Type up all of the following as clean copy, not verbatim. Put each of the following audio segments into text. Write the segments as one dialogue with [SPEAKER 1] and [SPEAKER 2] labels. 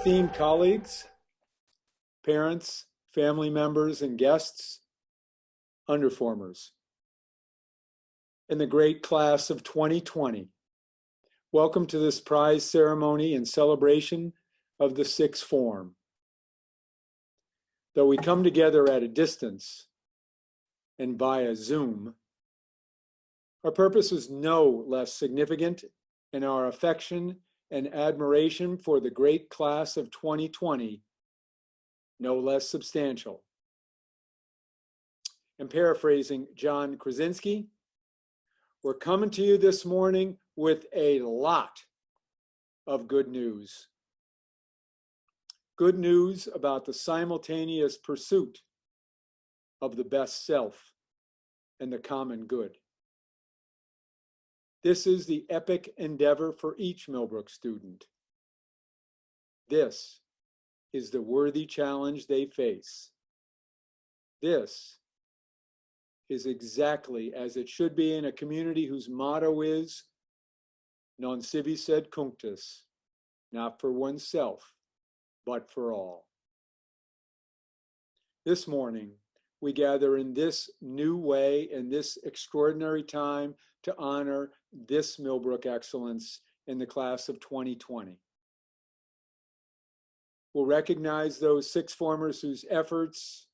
[SPEAKER 1] esteemed colleagues, parents, family members, and guests, underformers, in the great class of 2020, welcome to this prize ceremony in celebration of the sixth form. Though we come together at a distance and via Zoom, our purpose is no less significant, and our affection and admiration for the great class of 2020 no less substantial. And paraphrasing John Krasinski, we're coming to you this morning with a lot of good news. Good news about the simultaneous pursuit of the best self and the common good. This is the epic endeavor for each Millbrook student. This is the worthy challenge they face. This is exactly as it should be in a community whose motto is non sibi sed cunctus, not for oneself, but for all. This morning, we gather in this new way, in this extraordinary time, to honor this Millbrook excellence in the class of 2020. We'll recognize those sixth formers whose efforts,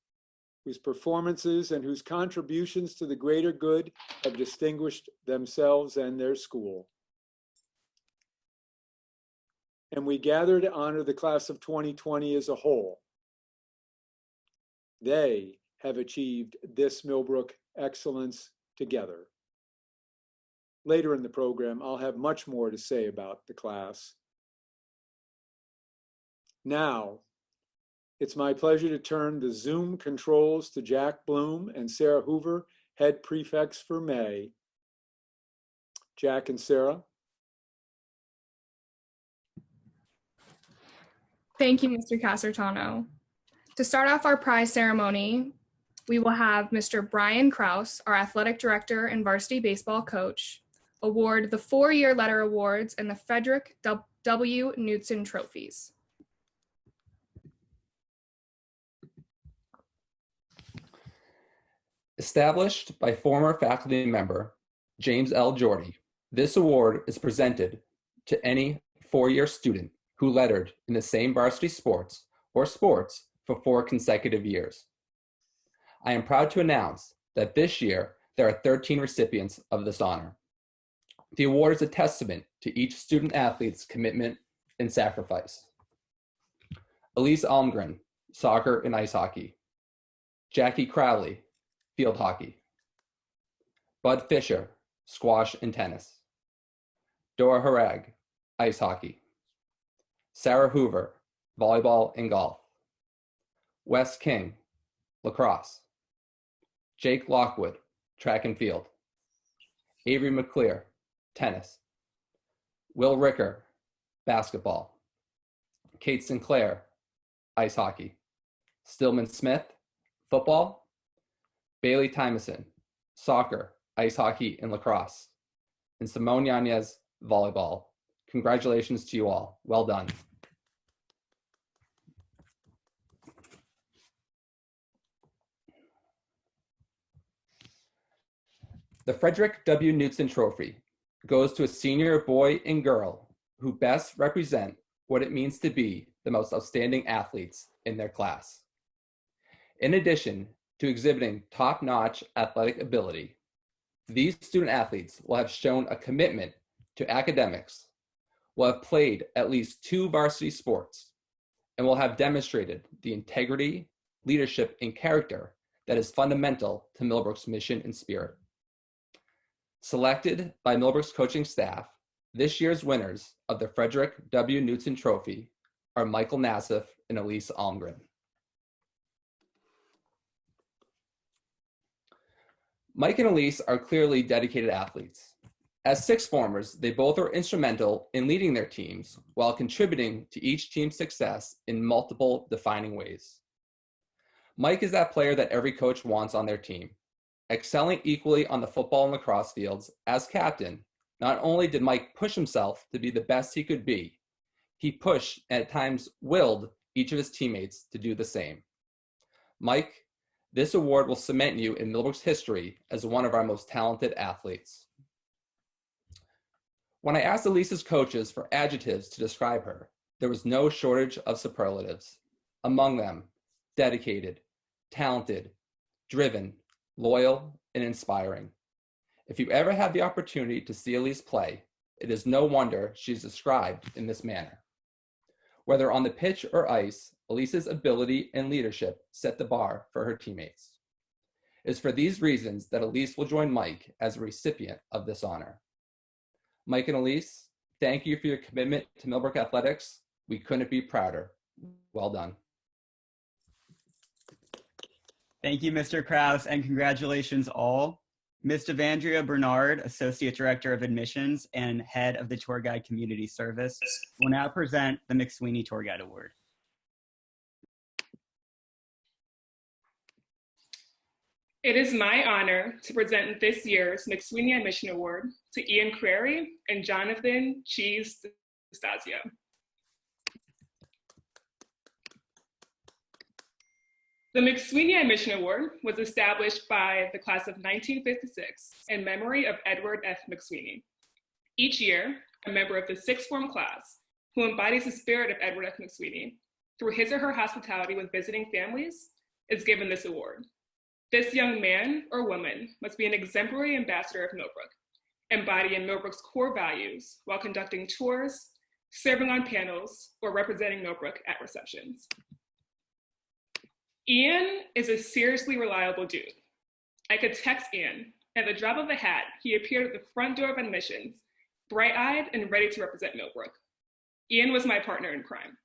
[SPEAKER 1] whose performances, and whose contributions to the greater good have distinguished themselves and their school. And we gather to honor the class of 2020 as a whole. They have achieved this Millbrook excellence together. Later in the program, I'll have much more to say about the class. Now, it's my pleasure to turn the Zoom controls to Jack Bloom and Sarah Hoover, head prefects for May. Jack and Sarah.
[SPEAKER 2] Thank you, Mr. Casertano. To start off our prize ceremony, we will have Mr. Brian Kraus, our athletic director and varsity baseball coach, award the 4-year letter awards and the Frederick W. Knudsen trophies.
[SPEAKER 3] Established by former faculty member James L. Jordy, this award is presented to any 4-year student who lettered in the same varsity sports or sports for 4 consecutive years. I am proud to announce that this year there are 13 recipients of this honor. The award is a testament to each student athlete's commitment and sacrifice. Elise Algren, soccer and ice hockey. Jackie Crowley, field hockey. Bud Fisher, squash and tennis. Dora Harag, ice hockey. Sarah Hoover, volleyball and golf. Wes King, lacrosse. Jake Lockwood, track and field. Avery McClear, tennis. Will Ricker, basketball. Kate Sinclair, ice hockey. Stillman Smith, football. Bailey Tymason, soccer, ice hockey, and lacrosse. And Simone Yanez, volleyball. Congratulations to you all. Well done. The Frederick W. Knudsen Trophy goes to a senior boy and girl who best represent what it means to be the most outstanding athletes in their class. In addition to exhibiting top-notch athletic ability, these student athletes will have shown a commitment to academics, will have played at least 2 varsity sports, and will have demonstrated the integrity, leadership, and character that is fundamental to Millbrook's mission and spirit. Selected by Millbrook's coaching staff, this year's winners of the Frederick W. Knudsen Trophy are Michael Nassif and Elise Algren. Mike and Elise are clearly dedicated athletes. As sixth formers, they both are instrumental in leading their teams while contributing to each team's success in multiple defining ways. Mike is that player that every coach wants on their team. Excelling equally on the football and lacrosse fields, as captain, not only did Mike push himself to be the best he could be, He pushed and at times willed each of his teammates to do the same. Mike, this award will cement you in Millbrook's history as one of our most talented athletes. When I asked Elise's coaches for adjectives to describe her, there was no shortage of superlatives. Among them, dedicated, talented, driven, loyal, and inspiring. If you ever have the opportunity to see Elise play, it is no wonder she's described in this manner. Whether on the pitch or ice, Elise's ability and leadership set the bar for her teammates. It is for these reasons that Elise will join Mike as a recipient of this honor. Mike and Elise, thank you for your commitment to Millbrook Athletics. We couldn't be prouder. Well done.
[SPEAKER 4] Thank you, Mr. Krause, and congratulations all. Ms. Devandria Bernard, Associate Director of Admissions and Head of the Tour Guide Community Service, will now present the McSweeney Tour Guide Award.
[SPEAKER 5] It is my honor to present this year's McSweeney Admission Award to Ian Crary and Jonathan Cheese Stasio. The McSweeney Admission Award was established by the class of 1956 in memory of Edward F. McSweeney. Each year, a member of the sixth form class who embodies the spirit of Edward F. McSweeney through his or her hospitality with visiting families is given this award. This young man or woman must be an exemplary ambassador of Millbrook, embodying Millbrook's core values while conducting tours, serving on panels, or representing Millbrook at receptions. Ian is a seriously reliable dude. I could text Ian, and at the drop of a hat, he appeared at the front door of admissions, bright-eyed and ready to represent Millbrook. Ian was my partner in crime.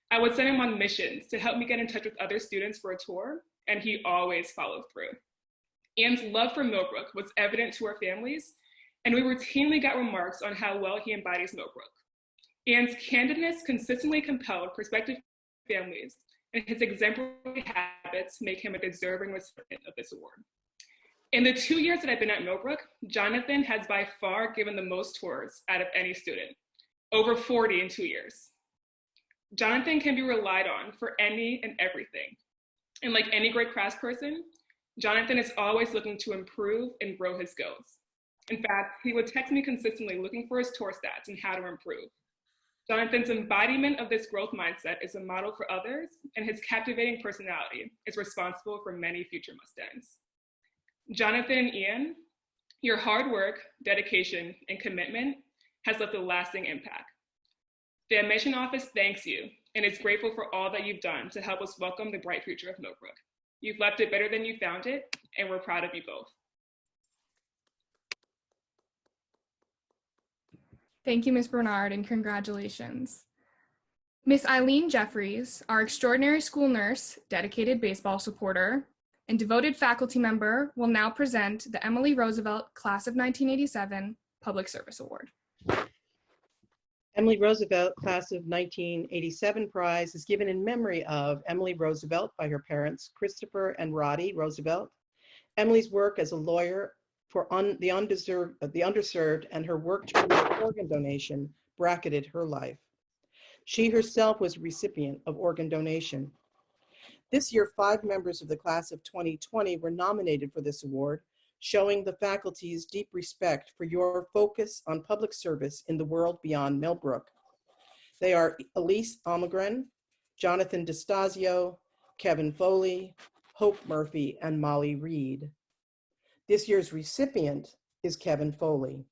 [SPEAKER 5] I would send him on missions to help me get in touch with other students for a tour, and he always followed through. Ian's love for Millbrook was evident to our families, and we routinely got remarks on how well he embodies Millbrook. Ian's candidness consistently compelled prospective families, and his exemplary habits make him a deserving recipient of this award. In the 2 years that I've been at Millbrook, Jonathan has by far given the most tours out of any student, over 40 in 2 years. Jonathan can be relied on for any and everything. And like any great craftsperson, Jonathan is always looking to improve and grow his skills. In fact, he would text me consistently looking for his tour stats and how to improve. Jonathan's embodiment of this growth mindset is a model for others, and his captivating personality is responsible for many future Mustangs. Jonathan and Ian, your hard work, dedication, and commitment has left a lasting impact. The admission office thanks you and is grateful for all that you've done to help us welcome the bright future of Millbrook. You've left it better than you found it, and we're proud of you both.
[SPEAKER 2] Thank you, Ms. Bernard, and congratulations. Ms. Eileen Jeffries, our extraordinary school nurse, dedicated baseball supporter, and devoted faculty member, will now present the Emily Roosevelt Class of 1987 Public Service Award.
[SPEAKER 6] Emily Roosevelt Class of 1987 Prize is given in memory of Emily Roosevelt by her parents, Christopher and Roddy Roosevelt. Emily's work as a lawyer for the underserved and her work to promote organ donation bracketed her life. She herself was a recipient of organ donation. This year, 5 members of the class of 2020 were nominated for this award, showing the faculty's deep respect for your focus on public service in the world beyond Millbrook. They are Elise Algren, Jonathan DeStasio, Kevin Foley, Hope Murphy, and Molly Reed. This year's recipient is Kevin Foley.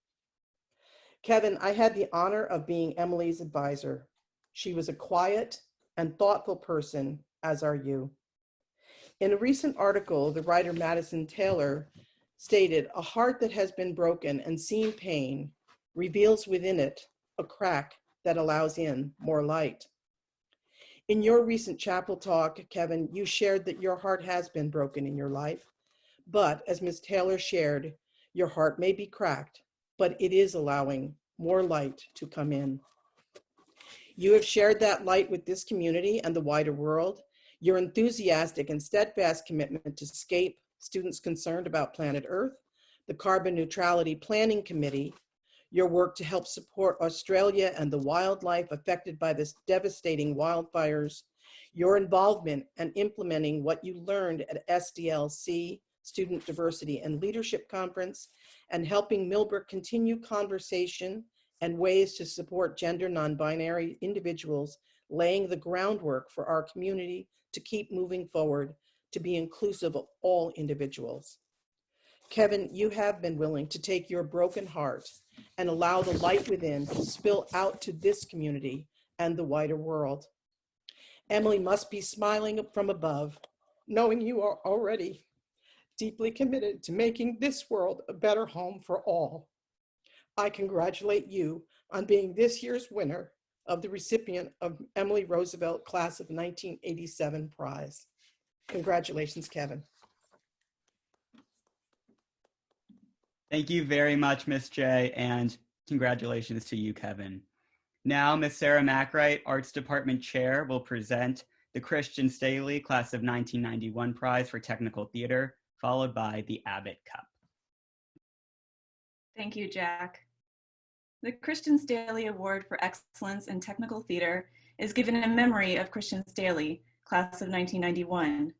[SPEAKER 6] Kevin, I had the honor of being Emily's advisor. She was a quiet and thoughtful person, as are you. In a recent article, the writer Madison Taylor stated, "A heart that has been broken and seen pain reveals within it a crack that allows in more light." In your recent chapel talk, Kevin, you shared that your heart has been broken in your life, but as Ms. Taylor shared, your heart may be cracked, but it is allowing more light to come in. You have shared that light with this community and the wider world. Your enthusiastic and steadfast commitment to SCAPE, Students Concerned About Planet Earth, the Carbon Neutrality Planning Committee, Your work to help support Australia and the wildlife affected by this devastating wildfires, your involvement and implementing what you learned at SDLC, Student Diversity and Leadership Conference, and helping Millbrook continue conversation and ways to support gender non-binary individuals, laying the groundwork for our community to keep moving forward, to be inclusive of all individuals. Kevin, you have been willing to take your broken heart and allow the light within to spill out to this community and the wider world. Emily must be smiling from above, knowing you are already deeply committed to making this world a better home for all. I congratulate you on being this year's winner of the recipient of Emily Roosevelt Class of 1987 Prize. Congratulations, Kevin.
[SPEAKER 4] Thank you very much, Ms. J, and congratulations to you, Kevin. Now, Ms. Sarah McWright, Arts Department Chair, will present the Christian Staley Class of 1991 Prize for Technical Theater, followed by the Abbott Cup.
[SPEAKER 7] Thank you, Jack. The Christian Staley Award for Excellence in Technical Theater is given in memory of Christian Staley, Class of 1991.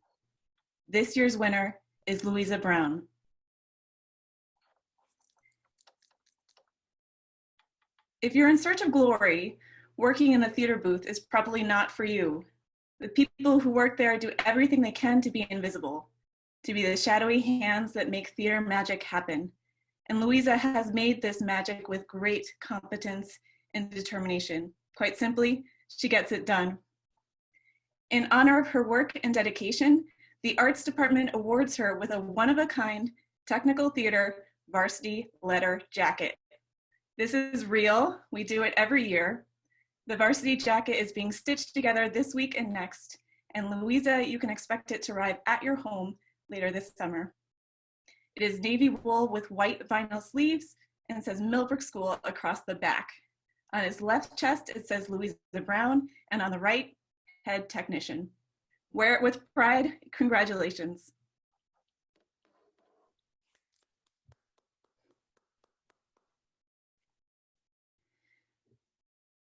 [SPEAKER 7] This year's winner is Louisa Brown. If you're in search of glory, working in a theater booth is probably not for you. The people who work there do everything they can to be invisible, to be the shadowy hands that make theater magic happen. And Louisa has made this magic with great competence and determination. Quite simply, she gets it done. In honor of her work and dedication, the Arts Department awards her with a one-of-a-kind technical theater varsity letter jacket. This is real. We do it every year. The varsity jacket is being stitched together this week and next. And Louisa, you can expect it to arrive at your home later this summer. It is navy wool with white vinyl sleeves and says Millbrook School across the back. On its left chest, it says Louisa Brown, and on the right, head technician. Wear it with pride. Congratulations.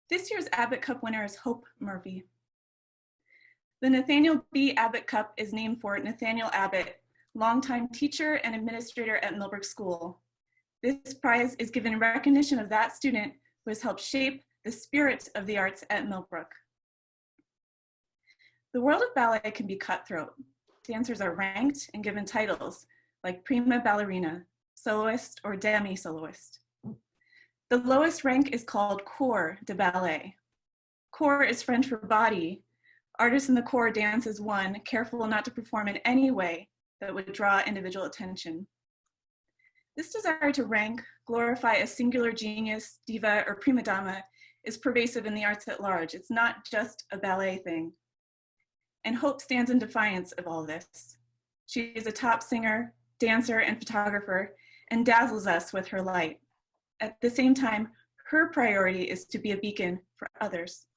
[SPEAKER 7] This year's Abbott Cup winner is Hope Murphy. The Nathaniel B Abbott Cup is named for Nathaniel Abbott, longtime teacher and administrator at Millbrook School. This prize is given in recognition of that student who has helped shape the spirit of the arts at Millbrook. The world of ballet can be cutthroat. Dancers are ranked and given titles like prima ballerina, soloist, or demi-soloist. The lowest rank is called corps de ballet. Corps is French for body. Artists in the corps dance as one, careful not to perform in any way that would draw individual attention. This desire to rank, glorify a singular genius, diva, or prima donna is pervasive in the arts at large. It's not just a ballet thing. And Hope stands in defiance of all this. She is a top singer, dancer, and photographer, and dazzles us with her light. At the same time, her priority is to be a beacon for others.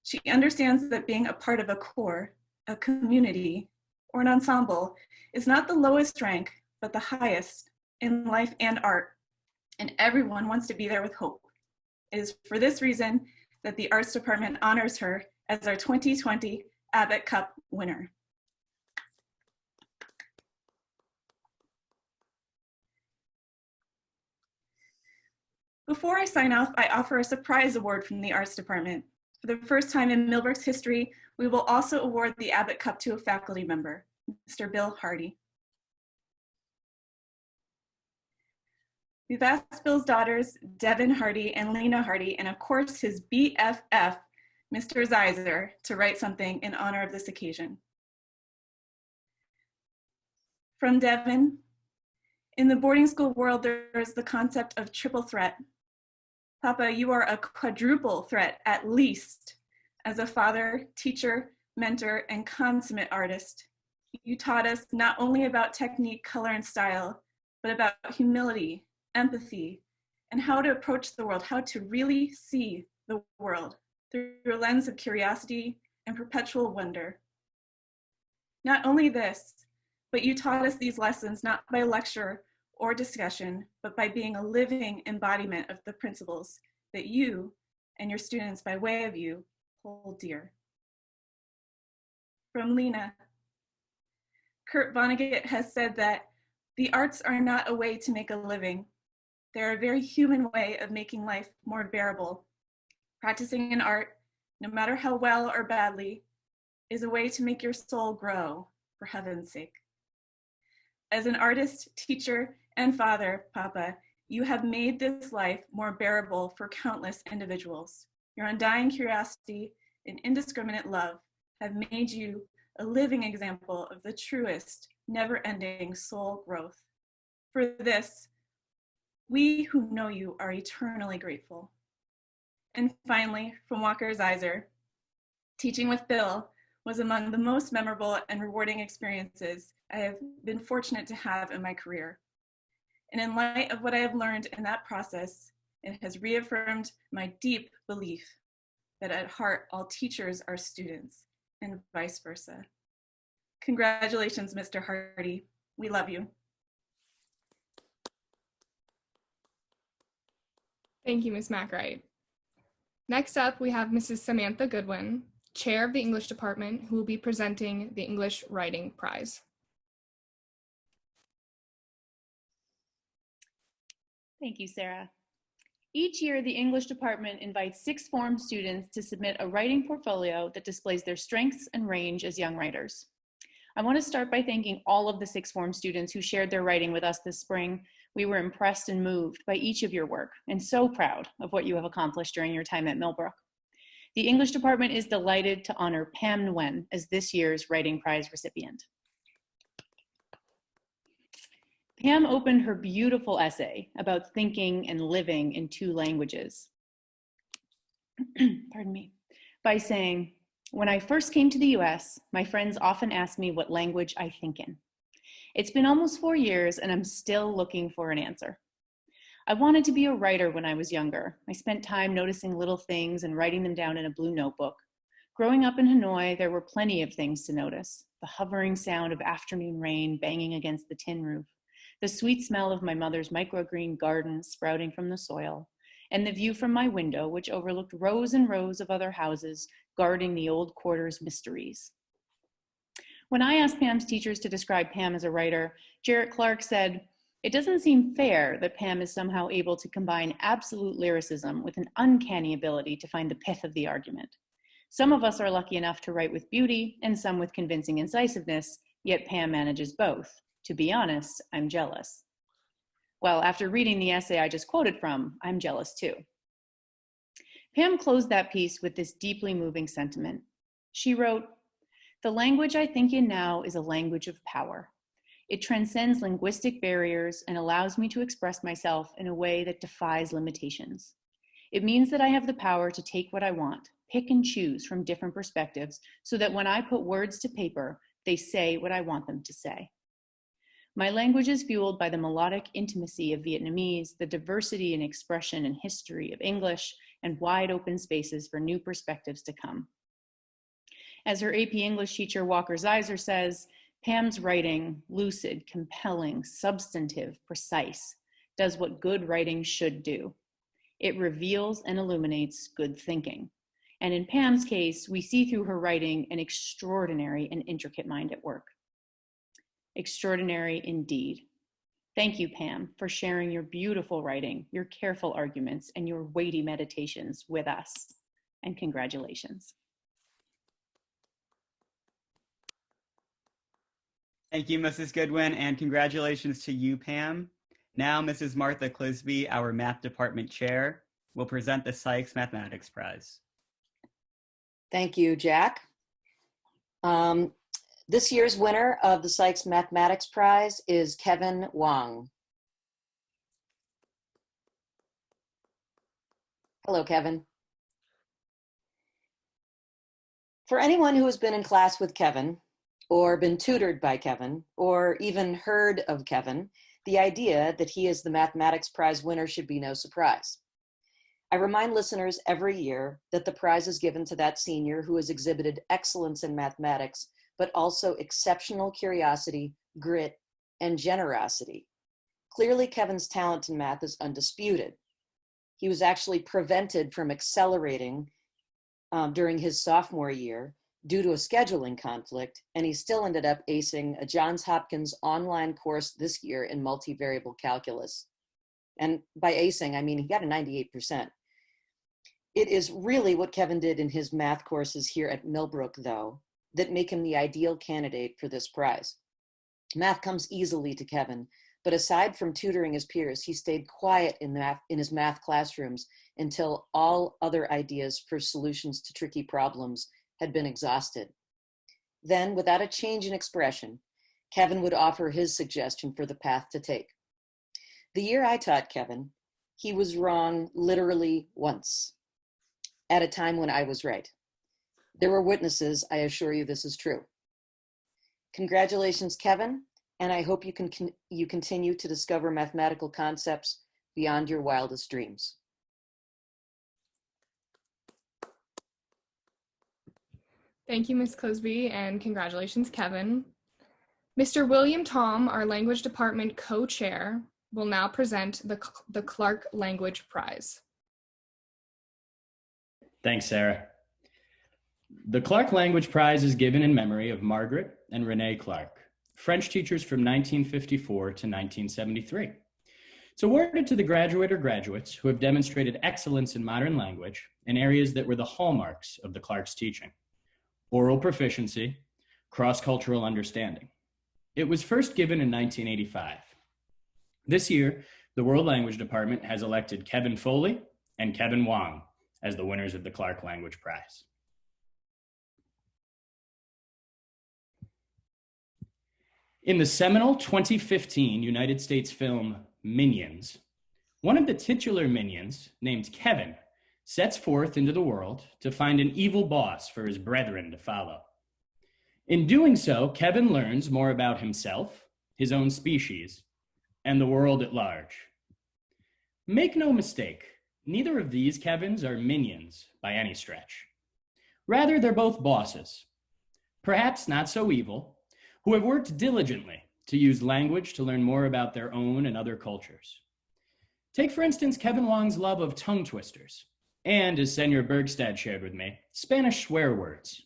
[SPEAKER 7] She understands that being a part of a corps, a community, or an ensemble is not the lowest rank, but the highest in life and art, and everyone wants to be there with Hope. It is for this reason that the Arts Department honors her as our 2020 Abbott Cup winner. Before I sign off, I offer a surprise award from the Arts Department. For the first time in Millbrook's history, we will also award the Abbott Cup to a faculty member, Mr. Bill Hardy. We've asked Bill's daughters, Devin Hardy and Lena Hardy, and of course his BFF, Mr. Zeiser, to write something in honor of this occasion. From Devin, in the boarding school world, there is the concept of triple threat. Papa, you are a quadruple threat, at least, as a father, teacher, mentor, and consummate artist. You taught us not only about technique, color, and style, but about humility, empathy, and how to approach the world, how to really see the world through a lens of curiosity and perpetual wonder. Not only this, but you taught us these lessons not by lecture or discussion, but by being a living embodiment of the principles that you and your students by way of you hold dear. From Lena, Kurt Vonnegut has said that the arts are not a way to make a living. They're a very human way of making life more bearable. Practicing an art, no matter how well or badly, is a way to make your soul grow, for heaven's sake. As an artist, teacher, and father, Papa, you have made this life more bearable for countless individuals. Your undying curiosity and indiscriminate love have made you a living example of the truest, never-ending soul growth. For this, we who know you are eternally grateful. And finally, from Walker Zeiser, teaching with Bill was among the most memorable and rewarding experiences I have been fortunate to have in my career. And in light of what I have learned in that process, it has reaffirmed my deep belief that at heart, all teachers are students, and vice versa. Congratulations, Mr. Hardy. We love you.
[SPEAKER 2] Thank you, Ms. McWright. Next up, we have Mrs. Samantha Goodwin, Chair of the English Department, who will be presenting the English Writing Prize.
[SPEAKER 8] Thank you, Sarah. Each year, the English department invites sixth form students to submit a writing portfolio that displays their strengths and range as young writers. I want to start by thanking all of the sixth form students who shared their writing with us this spring. We were impressed and moved by each of your work and so proud of what you have accomplished during your time at Millbrook. The English department is delighted to honor Pam Nguyen as this year's Writing Prize recipient. Pam opened her beautiful essay about thinking and living in two languages, pardon me, by saying, "When I first came to the US, my friends often asked me what language I think in. It's been almost 4 years and I'm still looking for an answer. I wanted to be a writer when I was younger. I spent time noticing little things and writing them down in a blue notebook. Growing up in Hanoi, there were plenty of things to notice. The hovering sound of afternoon rain banging against the tin roof, the sweet smell of my mother's microgreen garden sprouting from the soil, and the view from my window, which overlooked rows and rows of other houses guarding the old quarter's mysteries." When I asked Pam's teachers to describe Pam as a writer, Jarrett Clark said, "It doesn't seem fair that Pam is somehow able to combine absolute lyricism with an uncanny ability to find the pith of the argument. Some of us are lucky enough to write with beauty and some with convincing incisiveness, yet Pam manages both. To be honest, I'm jealous." Well, after reading the essay I just quoted from, I'm jealous too. Pam closed that piece with this deeply moving sentiment. She wrote, "The language I think in now is a language of power. It transcends linguistic barriers and allows me to express myself in a way that defies limitations. It means that I have the power to take what I want, pick and choose from different perspectives, so that when I put words to paper, they say what I want them to say. My language is fueled by the melodic intimacy of Vietnamese, the diversity in expression and history of English, and wide open spaces for new perspectives to come." As her AP English teacher, Walker Zeiser, says, Pam's writing, lucid, compelling, substantive, precise, does what good writing should do. It reveals and illuminates good thinking. And in Pam's case, we see through her writing an extraordinary and intricate mind at work. Extraordinary indeed. Thank you, Pam, for sharing your beautiful writing, your careful arguments, and your weighty meditations with us. And congratulations.
[SPEAKER 4] Thank you, Mrs. Goodwin, and congratulations to you, Pam. Now, Mrs. Martha Clisby, our Math Department Chair, will present the Sykes Mathematics Prize.
[SPEAKER 9] Thank you, Jack. This year's winner of the Sykes Mathematics Prize is Kevin Wong. Hello, Kevin. For anyone who has been in class with Kevin, or been tutored by Kevin, or even heard of Kevin, the idea that he is the Mathematics Prize winner should be no surprise. I remind listeners every year that the prize is given to that senior who has exhibited excellence in mathematics, but also exceptional curiosity, grit, and generosity. Clearly, Kevin's talent in math is undisputed. He was actually prevented from accelerating during his sophomore year due to a scheduling conflict, and he still ended up acing a Johns Hopkins online course this year in multivariable calculus. And by acing, I mean he got a 98%. It is really what Kevin did in his math courses here at Millbrook, though, that make him the ideal candidate for this prize. Math comes easily to Kevin, but aside from tutoring his peers, he stayed quiet in his math classrooms until all other ideas for solutions to tricky problems had been exhausted. Then, without a change in expression, Kevin would offer his suggestion for the path to take. The year I taught Kevin, he was wrong literally once, at a time when I was right. There were witnesses, I assure you this is true. Congratulations, Kevin, and I hope you continue to discover mathematical concepts beyond your wildest dreams.
[SPEAKER 2] Thank you, Ms. Clisby, and congratulations, Kevin. Mr. William Tom, our language department co-chair, will now present the Clark Language Prize.
[SPEAKER 10] Thanks, Sarah. The Clark Language Prize is given in memory of Margaret and Renee Clark, French teachers from 1954 to 1973. It's awarded to the graduate or graduates who have demonstrated excellence in modern language in areas that were the hallmarks of the Clark's teaching: oral proficiency, cross-cultural understanding. It was first given in 1985. This year, the World Language Department has elected Kevin Foley and Kevin Wong as the winners of the Clark Language Prize. In the seminal 2015 United States film Minions, one of the titular minions, named Kevin, sets forth into the world to find an evil boss for his brethren to follow. In doing so, Kevin learns more about himself, his own species, and the world at large. Make no mistake, neither of these Kevins are minions by any stretch. Rather, they're both bosses, perhaps not so evil, who have worked diligently to use language to learn more about their own and other cultures. Take, for instance, Kevin Wong's love of tongue twisters, and, as Senor Bergstad shared with me, Spanish swear words.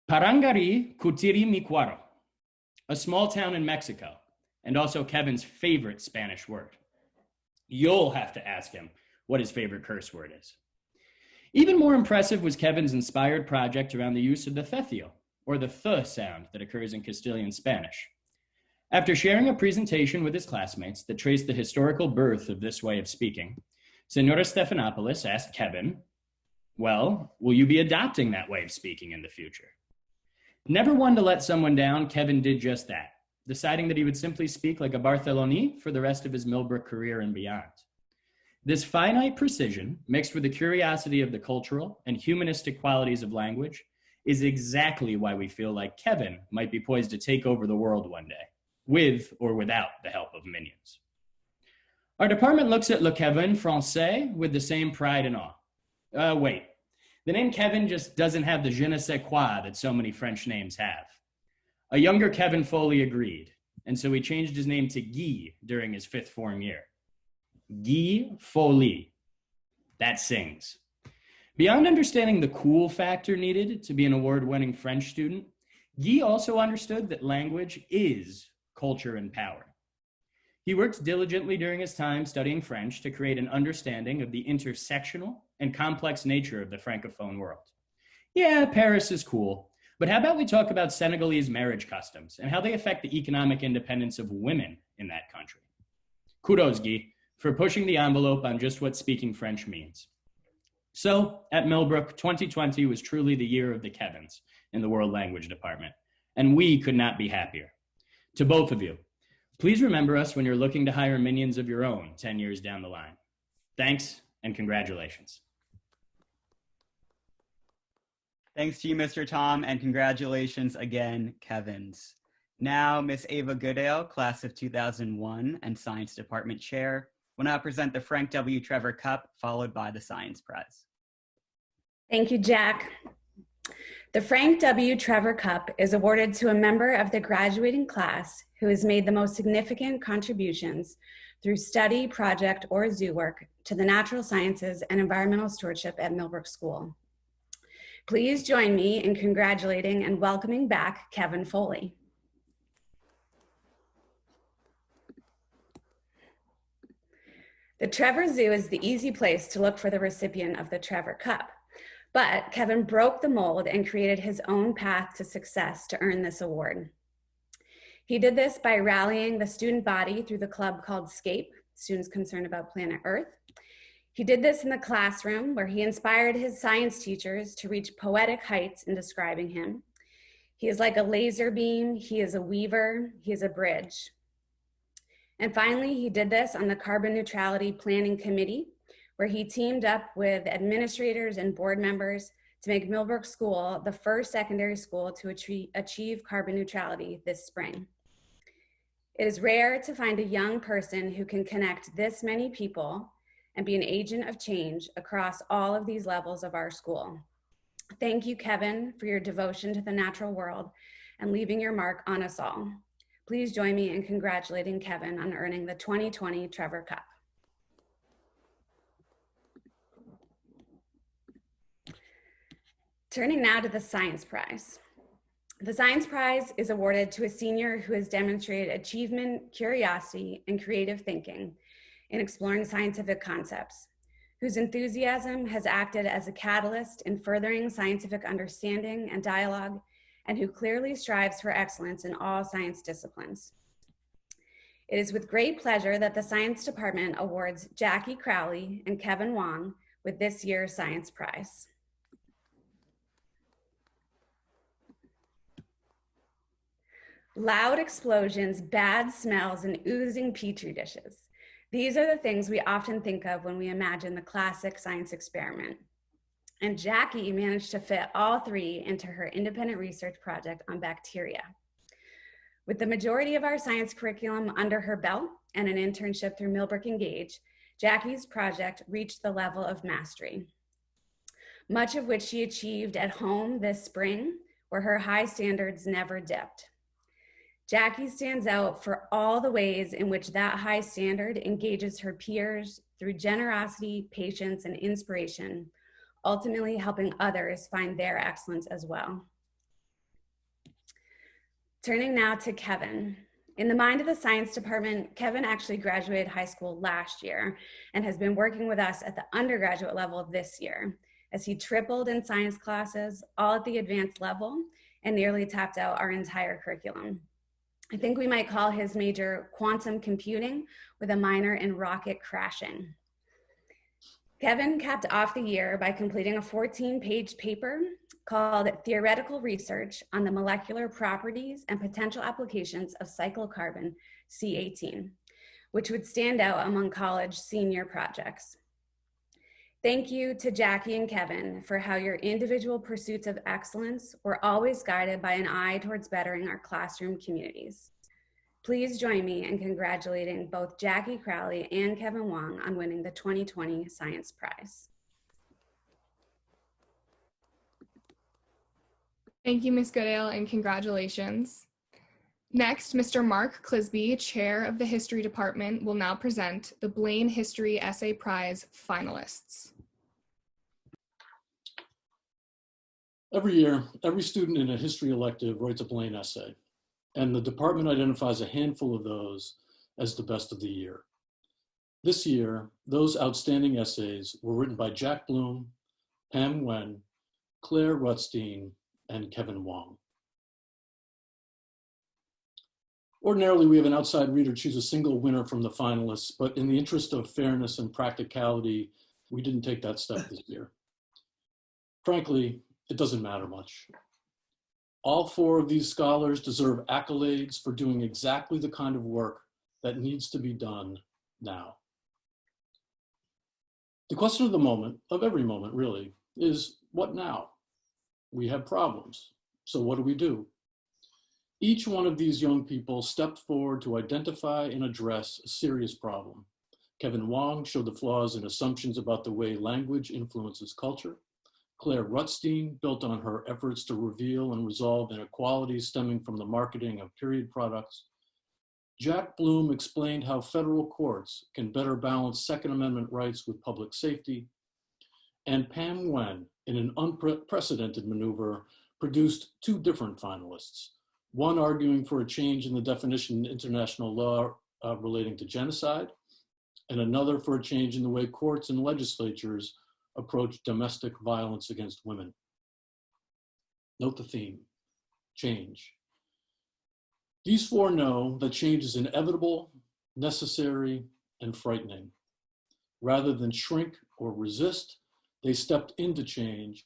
[SPEAKER 10] Parangari Cutiri Micuaro, a small town in Mexico, and also Kevin's favorite Spanish word. You'll have to ask him what his favorite curse word is. Even more impressive was Kevin's inspired project around the use of the thethio, or the th sound that occurs in Castilian Spanish. After sharing a presentation with his classmates that traced the historical birth of this way of speaking, Senora Stephanopoulos asked Kevin, well, will you be adopting that way of speaking in the future? Never one to let someone down, Kevin did just that, deciding that he would simply speak like a Bartheloni for the rest of his Millbrook career and beyond. This finite precision, mixed with the curiosity of the cultural and humanistic qualities of language, is exactly why we feel like Kevin might be poised to take over the world one day, with or without the help of minions. Our department looks at Le Kevin Français with the same pride and awe. Wait, the name Kevin just doesn't have the je ne sais quoi that so many French names have. A younger Kevin Foley agreed, and so he changed his name to Guy during his 5th form year. Guy Foley. That sings. Beyond understanding the cool factor needed to be an award-winning French student, Guy also understood that language is culture and power. He worked diligently during his time studying French to create an understanding of the intersectional and complex nature of the Francophone world. Yeah, Paris is cool, but how about we talk about Senegalese marriage customs and how they affect the economic independence of women in that country? Kudos, Guy, for pushing the envelope on just what speaking French means. So, at Millbrook, 2020 was truly the year of the Kevins in the World Language Department, and we could not be happier. To both of you, please remember us when you're looking to hire minions of your own 10 years down the line. Thanks, and congratulations.
[SPEAKER 4] Thanks to you, Mr. Tom, and congratulations again, Kevins. Now, Miss Ava Goodale, class of 2001 and Science Department Chair, will now present the Frank W. Trevor Cup, followed by the Science Prize.
[SPEAKER 11] Thank you, Jack. The Frank W. Trevor Cup is awarded to a member of the graduating class who has made the most significant contributions through study, project, or zoo work to the natural sciences and environmental stewardship at Millbrook School. Please join me in congratulating and welcoming back Kevin Foley. The Trevor Zoo is the easy place to look for the recipient of the Trevor Cup, but Kevin broke the mold and created his own path to success to earn this award. He did this by rallying the student body through the club called SCAPE, Students Concerned About Planet Earth. He did this in the classroom where he inspired his science teachers to reach poetic heights in describing him. He is like a laser beam, he is a weaver, he is a bridge. And finally, he did this on the Carbon Neutrality Planning Committee, where he teamed up with administrators and board members to make Millbrook School the first secondary school to achieve carbon neutrality this spring. It is rare to find a young person who can connect this many people and be an agent of change across all of these levels of our school. Thank you, Kevin, for your devotion to the natural world and leaving your mark on us all. Please join me in congratulating Kevin on earning the 2020 Trevor Cup. Turning now to the Science Prize. The Science Prize is awarded to a senior who has demonstrated achievement, curiosity, and creative thinking in exploring scientific concepts, whose enthusiasm has acted as a catalyst in furthering scientific understanding and dialogue, and who clearly strives for excellence in all science disciplines. It is with great pleasure that the Science Department awards Jackie Crowley and Kevin Wong with this year's Science Prize. Loud explosions, bad smells, and oozing petri dishes. These are the things we often think of when we imagine the classic science experiment. And Jackie managed to fit all three into her independent research project on bacteria. With the majority of our science curriculum under her belt and an internship through Millbrook Engage, Jackie's project reached the level of mastery, much of which she achieved at home this spring, where her high standards never dipped. Jackie stands out for all the ways in which that high standard engages her peers through generosity, patience, and inspiration, ultimately helping others find their excellence as well. Turning now to Kevin. In the mind of the science department, Kevin actually graduated high school last year and has been working with us at the undergraduate level this year, as he tripled in science classes, all at the advanced level, and nearly topped out our entire curriculum. I think we might call his major quantum computing with a minor in rocket crashing. Kevin capped off the year by completing a 14-page paper called Theoretical Research on the Molecular Properties and Potential Applications of Cyclocarbon C18, which would stand out among college senior projects. Thank you to Jackie and Kevin for how your individual pursuits of excellence were always guided by an eye towards bettering our classroom communities. Please join me in congratulating both Jackie Crowley and Kevin Wong on winning the 2020 Science Prize.
[SPEAKER 2] Thank you, Ms. Goodale, and congratulations. Next, Mr. Mark Clisby, Chair of the History Department, will now present the Blaine History Essay Prize finalists.
[SPEAKER 12] Every year, every student in a history elective writes a Blaine essay, and the department identifies a handful of those as the best of the year. This year, those outstanding essays were written by Jack Bloom, Pam Nguyen, Claire Rutstein, and Kevin Wong. Ordinarily, we have an outside reader choose a single winner from the finalists, but in the interest of fairness and practicality, we didn't take that step this year. Frankly, it doesn't matter much. All four of these scholars deserve accolades for doing exactly the kind of work that needs to be done now. The question of the moment, of every moment really, is what now? We have problems, so what do we do? Each one of these young people stepped forward to identify and address a serious problem. Kevin Wong showed the flaws in assumptions about the way language influences culture. Claire Rutstein built on her efforts to reveal and resolve inequalities stemming from the marketing of period products. Jack Bloom explained how federal courts can better balance Second Amendment rights with public safety. And Pam Nguyen, in an unprecedented maneuver, produced two different finalists, one arguing for a change in the definition in international law relating to genocide, and another for a change in the way courts and legislatures approach domestic violence against women. Note the theme, change. These four know that change is inevitable, necessary, and frightening. Rather than shrink or resist, they stepped into change,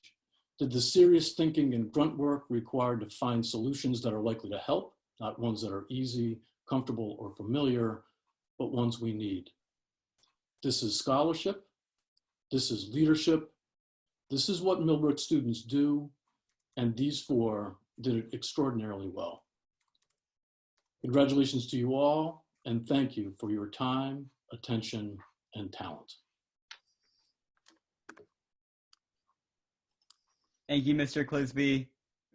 [SPEAKER 12] did the serious thinking and grunt work required to find solutions that are likely to help, not ones that are easy, comfortable, or familiar, but ones we need. This is scholarship. This is leadership. This is what Millbrook students do, and these four did it extraordinarily well. Congratulations to you all, and thank you for your time, attention, and talent.
[SPEAKER 4] Thank you, Mr. Clisby.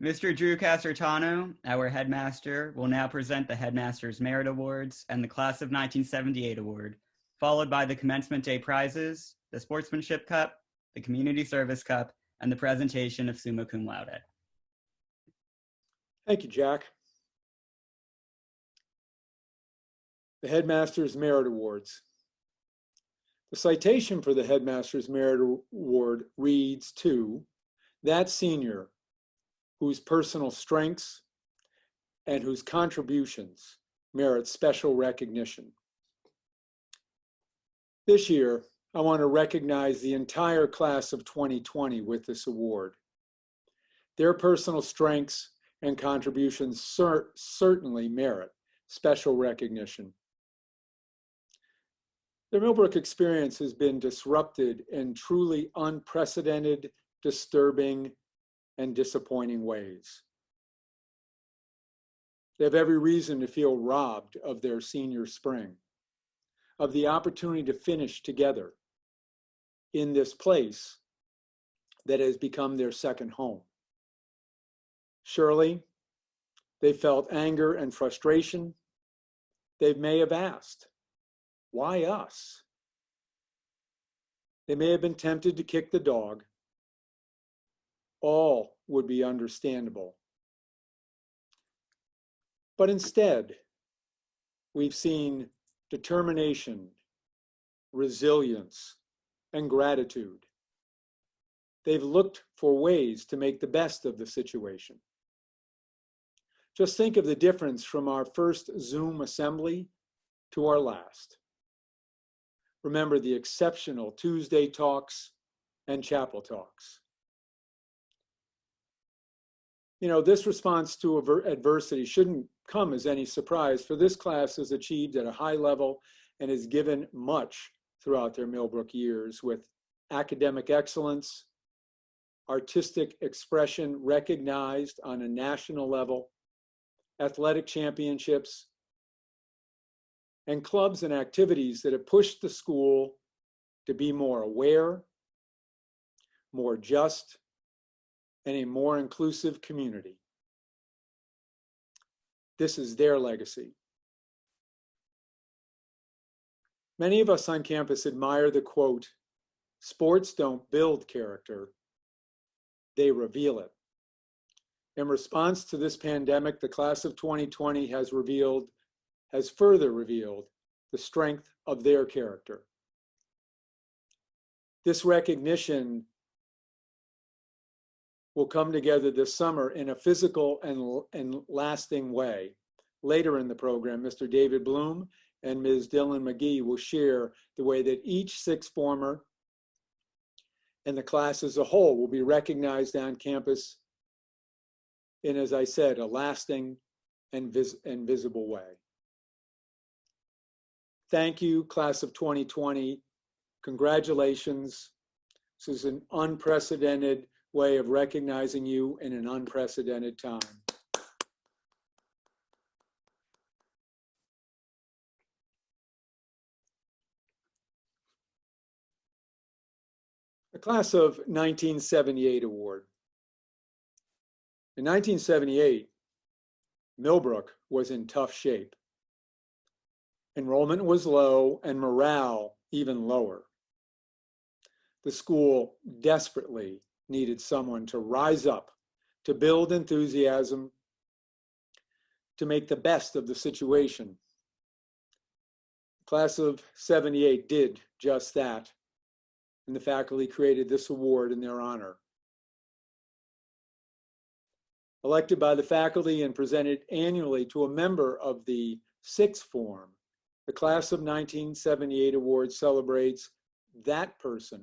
[SPEAKER 4] Mr. Drew Casertano, our headmaster, will now present the Headmaster's Merit Awards and the Class of 1978 Award, followed by the Commencement Day Prizes, the Sportsmanship Cup, the Community Service Cup, and the presentation of Summa Cum Laude.
[SPEAKER 1] Thank you, Jack. The Headmaster's Merit Awards. The citation for the Headmaster's Merit Award reads to that senior whose personal strengths and whose contributions merit special recognition. This year, I want to recognize the entire class of 2020 with this award. Their personal strengths and contributions certainly merit special recognition. The Millbrook experience has been disrupted in truly unprecedented, disturbing, and disappointing ways. They have every reason to feel robbed of their senior spring, of the opportunity to finish together in this place that has become their second home. Surely, they felt anger and frustration. They may have asked, why us? They may have been tempted to kick the dog. All would be understandable. But instead, we've seen determination, resilience, and gratitude. They've looked for ways to make the best of the situation. Just think of the difference from our first Zoom assembly to our last. Remember the exceptional Tuesday talks and chapel talks. You know, this response to adversity shouldn't come as any surprise, for this class has achieved at a high level and has given much throughout their Millbrook years with academic excellence, artistic expression recognized on a national level, athletic championships, and clubs and activities that have pushed the school to be more aware, more just, and a more inclusive community. This is their legacy. Many of us on campus admire the quote, "Sports don't build character, they reveal it." In response to this pandemic, the class of 2020 has further revealed the strength of their character. This recognition will come together this summer in a physical and lasting way. Later in the program, Mr. David Bloom and Ms. Dylan McGee will share the way that each sixth former and the class as a whole will be recognized on campus in, as I said, a lasting and visible way. Thank you, class of 2020. Congratulations. This is an unprecedented way of recognizing you in an unprecedented time. The Class of 1978 award. In 1978, Millbrook was in tough shape. Enrollment was low and morale even lower. The school desperately needed someone to rise up, to build enthusiasm, to make the best of the situation. The Class of 78 did just that, and the faculty created this award in their honor. Elected by the faculty and presented annually to a member of the sixth form, the Class of 1978 award celebrates that person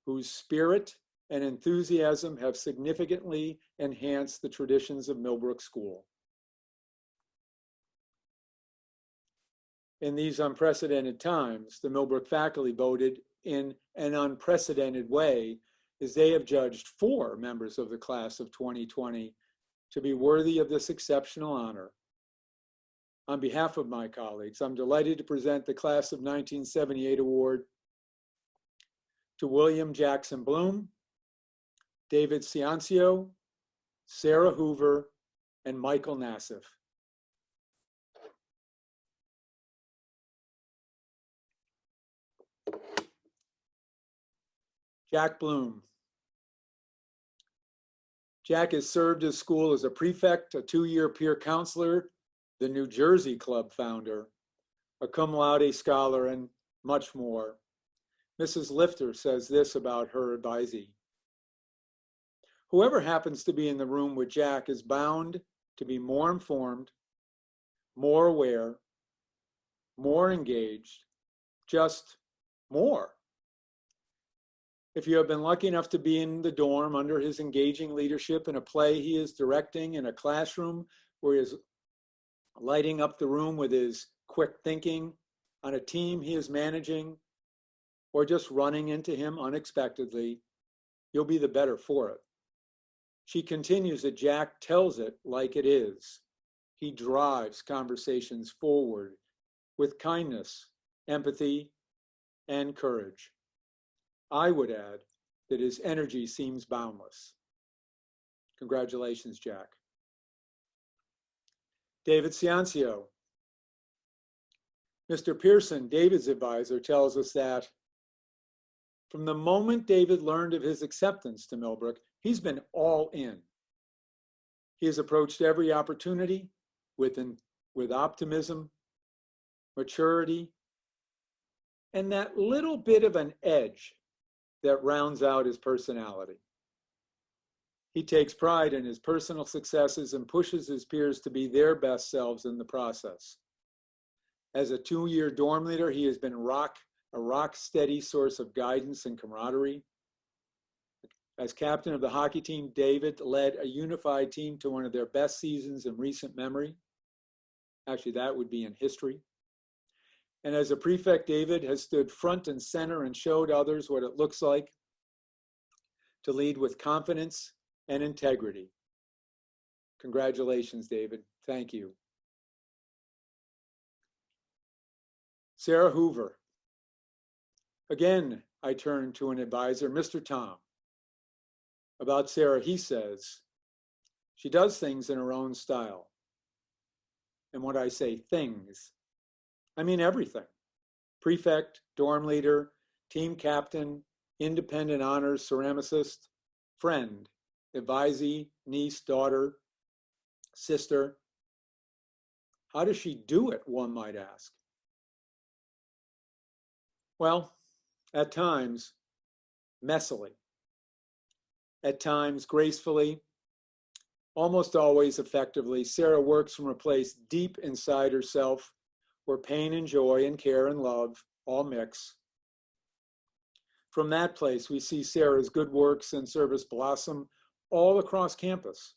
[SPEAKER 1] whose spirit and enthusiasm have significantly enhanced the traditions of Millbrook School. In these unprecedented times, the Millbrook faculty voted in an unprecedented way as they have judged 4 members of the Class of 2020 to be worthy of this exceptional honor. On behalf of my colleagues, I'm delighted to present the Class of 1978 award to William Jackson Bloom, David Ciancio, Sarah Hoover, and Michael Nassif. Jack Bloom. Jack has served his school as a prefect, a 2-year peer counselor, the New Jersey Club founder, a cum laude scholar, and much more. Mrs. Lifter says this about her advisee. Whoever happens to be in the room with Jack is bound to be more informed, more aware, more engaged, just more. If you have been lucky enough to be in the dorm under his engaging leadership in a play he is directing, in a classroom where he is lighting up the room with his quick thinking, on a team he is managing, or just running into him unexpectedly, you'll be the better for it. She continues that Jack tells it like it is. He drives conversations forward with kindness, empathy, and courage. I would add that his energy seems boundless. Congratulations, Jack. David Ciancio. Mr. Pearson, David's advisor, tells us that from the moment David learned of his acceptance to Millbrook, he's been all in. He has approached every opportunity with optimism, maturity, and that little bit of an edge that rounds out his personality. He takes pride in his personal successes and pushes his peers to be their best selves in the process. As a 2-year dorm leader, he has been a rock-steady source of guidance and camaraderie. As captain of the hockey team, David led a unified team to one of their best seasons in recent memory. Actually, that would be in history. And as a prefect, David has stood front and center and showed others what it looks like to lead with confidence and integrity. Congratulations, David. Thank you. Sarah Hoover. Again, I turn to an advisor, Mr. Tom. About Sarah, he says, she does things in her own style. And when I say things, I mean everything. Prefect, dorm leader, team captain, independent honors ceramicist, friend, advisee, niece, daughter, sister. How does she do it, one might ask? Well, at times, messily. At times, gracefully. Almost always effectively, Sarah works from a place deep inside herself where pain and joy and care and love all mix. From that place, we see Sarah's good works and service blossom all across campus.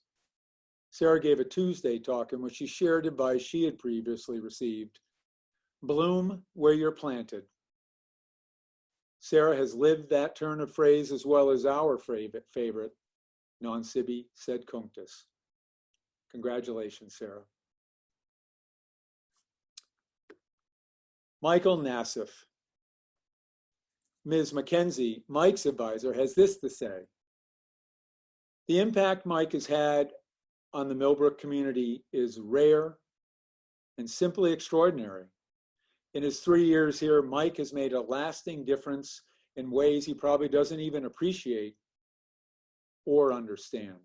[SPEAKER 1] Sarah gave a Tuesday talk in which she shared advice she had previously received. Bloom where you're planted. Sarah has lived that turn of phrase as well as our favorite, non sibi sed cunctus. Congratulations, Sarah. Michael Nassif. Ms. McKenzie, Mike's advisor, has this to say. The impact Mike has had on the Millbrook community is rare and simply extraordinary. In his 3 years here, Mike has made a lasting difference in ways he probably doesn't even appreciate or understand.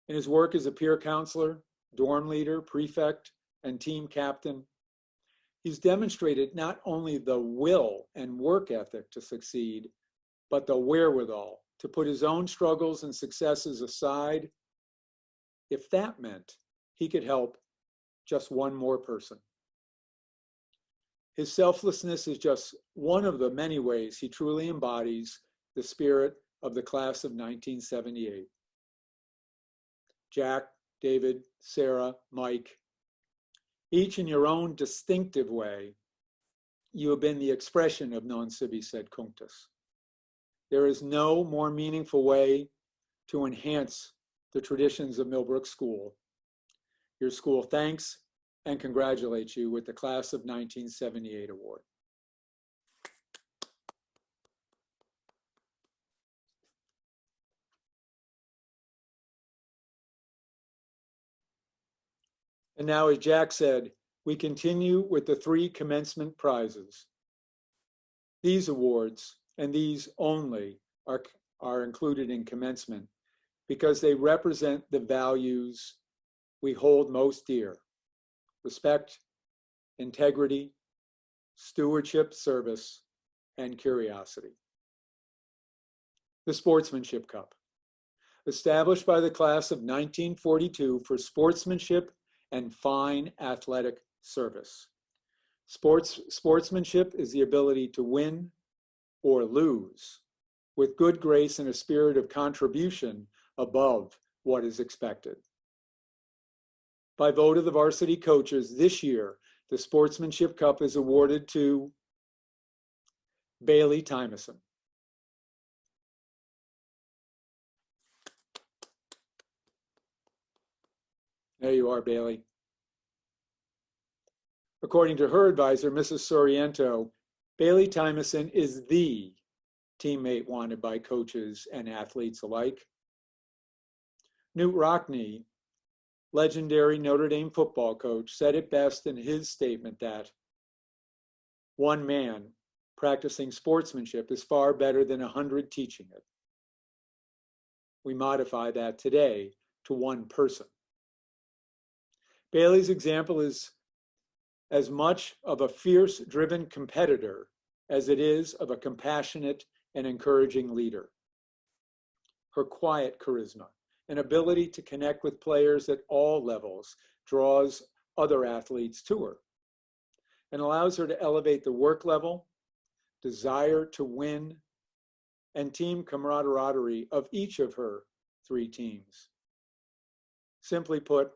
[SPEAKER 1] In his work as a peer counselor, dorm leader, prefect, and team captain, he's demonstrated not only the will and work ethic to succeed, but the wherewithal to put his own struggles and successes aside if that meant he could help just one more person. His selflessness is just one of the many ways he truly embodies the spirit of the class of 1978. Jack, David, Sarah, Mike, each in your own distinctive way, you have been the expression of non sibi sed cunctus. There is no more meaningful way to enhance the traditions of Millbrook School. Your school thanks and congratulates you with the Class of 1978 award. And now, as Jack said, we continue with the 3 commencement prizes. These awards, and these only, are included in commencement because they represent the values we hold most dear: respect, integrity, stewardship, service, and curiosity. The Sportsmanship Cup, established by the class of 1942 for sportsmanship and fine athletic service. Sportsmanship is the ability to win or lose with good grace and a spirit of contribution above what is expected. By vote of the varsity coaches this year, the Sportsmanship Cup is awarded to Bailey Tymason. There you are, Bailey. According to her advisor, Mrs. Soriento, Bailey Tymason is the teammate wanted by coaches and athletes alike. Newt Rockney, legendary Notre Dame football coach, said it best in his statement that one man practicing sportsmanship is far better than 100 teaching it. We modify that today to one person. Bailey's example is as much of a fierce-driven competitor as it is of a compassionate and encouraging leader. Her quiet charisma and ability to connect with players at all levels draws other athletes to her and allows her to elevate the work level, desire to win, and team camaraderie of each of her 3 teams. Simply put,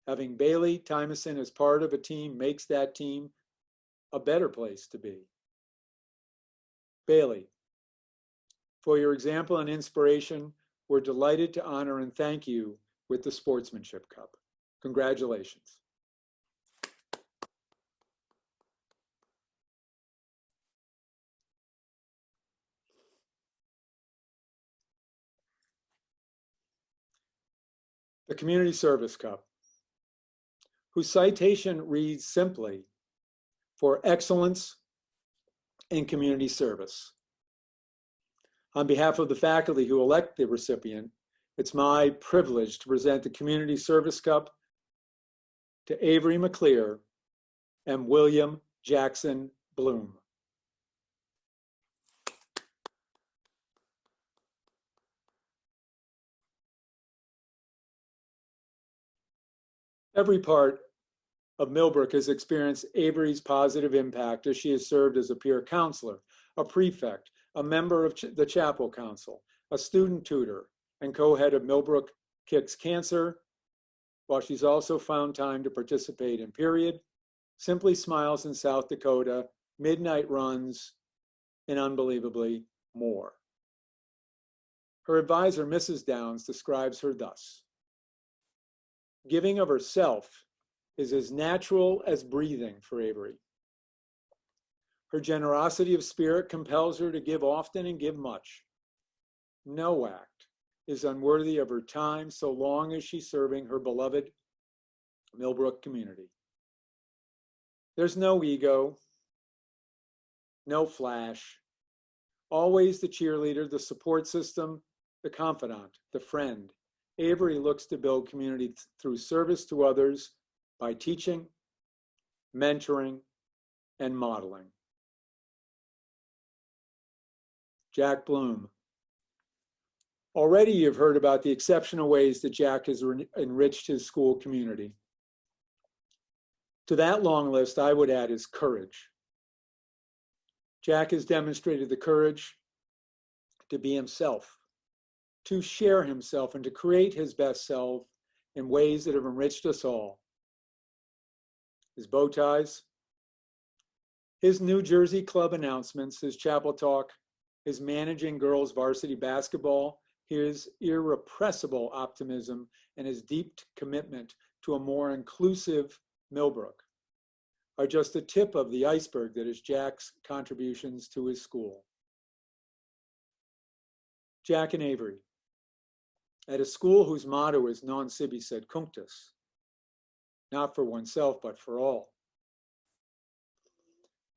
[SPEAKER 1] having Bailey Tymason as part of a team makes that team a better place to be. Bailey, for your example and inspiration, we're delighted to honor and thank you with the Sportsmanship Cup. Congratulations. The Community Service Cup, whose citation reads simply, for excellence in community service. On behalf of the faculty who elect the recipient, it's my privilege to present the Community Service Cup to Avery McClear and William Jackson Bloom. Every part of Millbrook has experienced Avery's positive impact as she has served as a peer counselor, a prefect, a member of the chapel council, a student tutor, and co-head of Millbrook Kicks Cancer, while she's also found time to participate in Period, Simply Smiles in South Dakota, Midnight Runs, and unbelievably more. Her advisor, Mrs. Downs, describes her thus: giving of herself is as natural as breathing for Avery. Her generosity of spirit compels her to give often and give much. No act is unworthy of her time so long as she's serving her beloved Millbrook community. There's no ego, no flash, always the cheerleader, the support system, the confidant, the friend. Avery looks to build community through service to others by teaching, mentoring, and modeling. Jack Bloom. Already you've heard about the exceptional ways that Jack has enriched his school community. To that long list, I would add his courage. Jack has demonstrated the courage to be himself, to share himself, and to create his best self in ways that have enriched us all. His bow ties, his New Jersey club announcements, his chapel talk, his managing girls varsity basketball, his irrepressible optimism, and his deep commitment to a more inclusive Millbrook are just the tip of the iceberg that is Jack's contributions to his school. Jack and Avery, at a school whose motto is non sibi sed cunctus, not for oneself, but for all.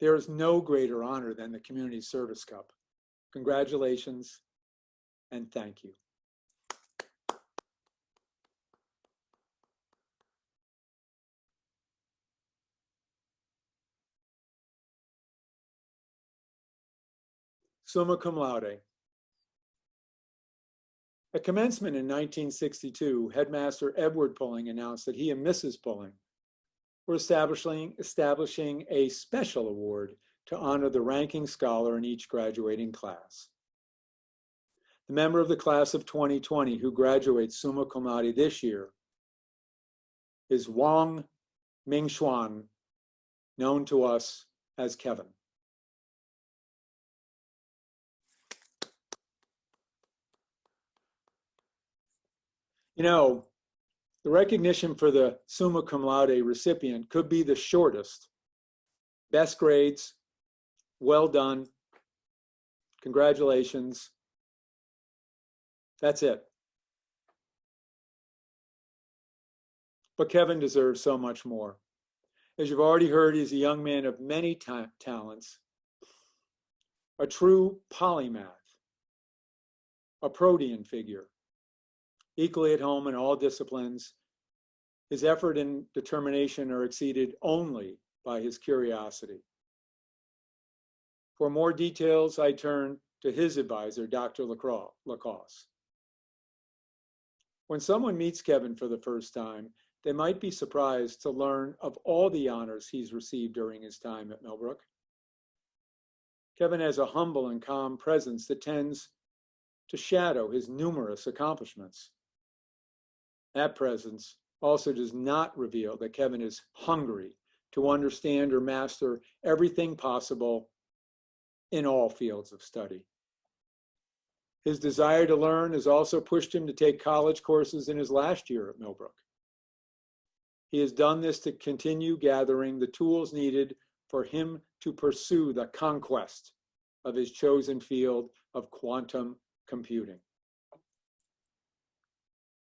[SPEAKER 1] There is no greater honor than the Community Service Cup. Congratulations and thank you. Summa cum laude. At commencement in 1962, Headmaster Edward Pulling announced that he and Mrs. Pulling were establishing a special award to honor the ranking scholar in each graduating class. The member of the class of 2020 who graduates summa cum laude this year is Wong Ming-Xuan, known to us as Kevin. You know, the recognition for the summa cum laude recipient could be the shortest. Best grades, well done, congratulations. That's it. But Kevin deserves so much more. As you've already heard, he's a young man of many talents, a true polymath, a protean figure, equally at home in all disciplines. His effort and determination are exceeded only by his curiosity. For more details, I turn to his advisor, Dr. Lacoste. When someone meets Kevin for the first time, they might be surprised to learn of all the honors he's received during his time at Millbrook. Kevin has a humble and calm presence that tends to shadow his numerous accomplishments. That presence also does not reveal that Kevin is hungry to understand or master everything possible in all fields of study. His desire to learn has also pushed him to take college courses in his last year at Millbrook. He has done this to continue gathering the tools needed for him to pursue the conquest of his chosen field of quantum computing.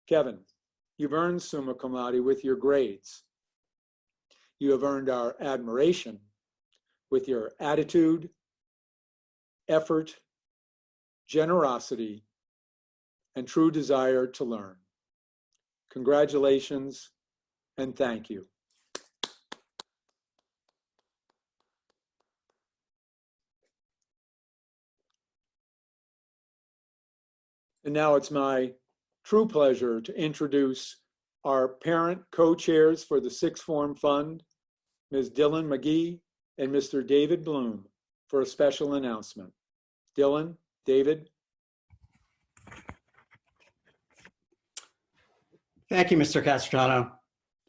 [SPEAKER 1] Kevin, you've earned summa cum laude with your grades. You have earned our admiration with your attitude, effort, generosity, and true desire to learn. Congratulations and thank you. And now it's my true pleasure to introduce our parent co-chairs for the Sixth Form Fund, Ms. Dylan McGee and Mr. David Bloom, for a special announcement. Dylan, David.
[SPEAKER 13] Thank you, Mr. Castrano.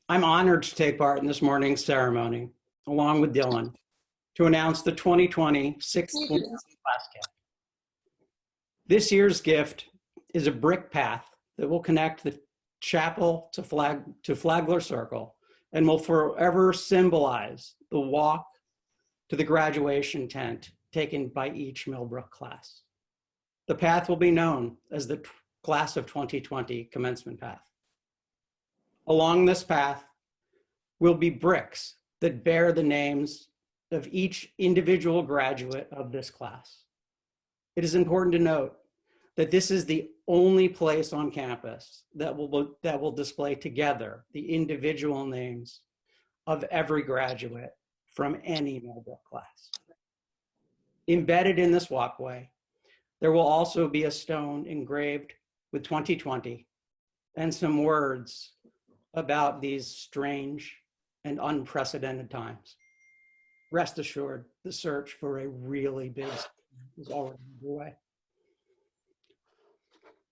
[SPEAKER 13] I'm honored to take part in this morning's ceremony, along with Dylan, to announce the 2020 Sixth Form Class Gift. This year's gift is a brick path that will connect the chapel to Flagler Circle and will forever symbolize the walk to the graduation tent taken by each Millbrook class. The path will be known as the Class of 2020 Commencement Path. Along this path will be bricks that bear the names of each individual graduate of this class. It is important to note that this is the only place on campus that will display together the individual names of every graduate from any Millbrook class. Embedded in this walkway, there will also be a stone engraved with 2020 and some words about these strange and unprecedented times. Rest assured, the search for a really big stone is already underway.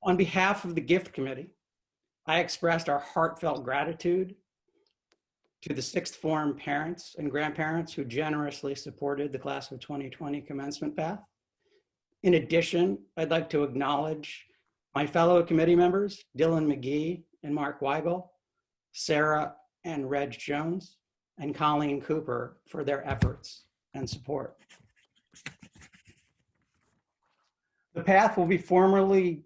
[SPEAKER 13] On behalf of the gift committee, I expressed our heartfelt gratitude to the sixth form parents and grandparents who generously supported the Class of 2020 Commencement Path. In addition, I'd like to acknowledge my fellow committee members, Dylan McGee and Mark Weigel, Sarah and Reg Jones, and Colleen Cooper for their efforts and support. The path will be formally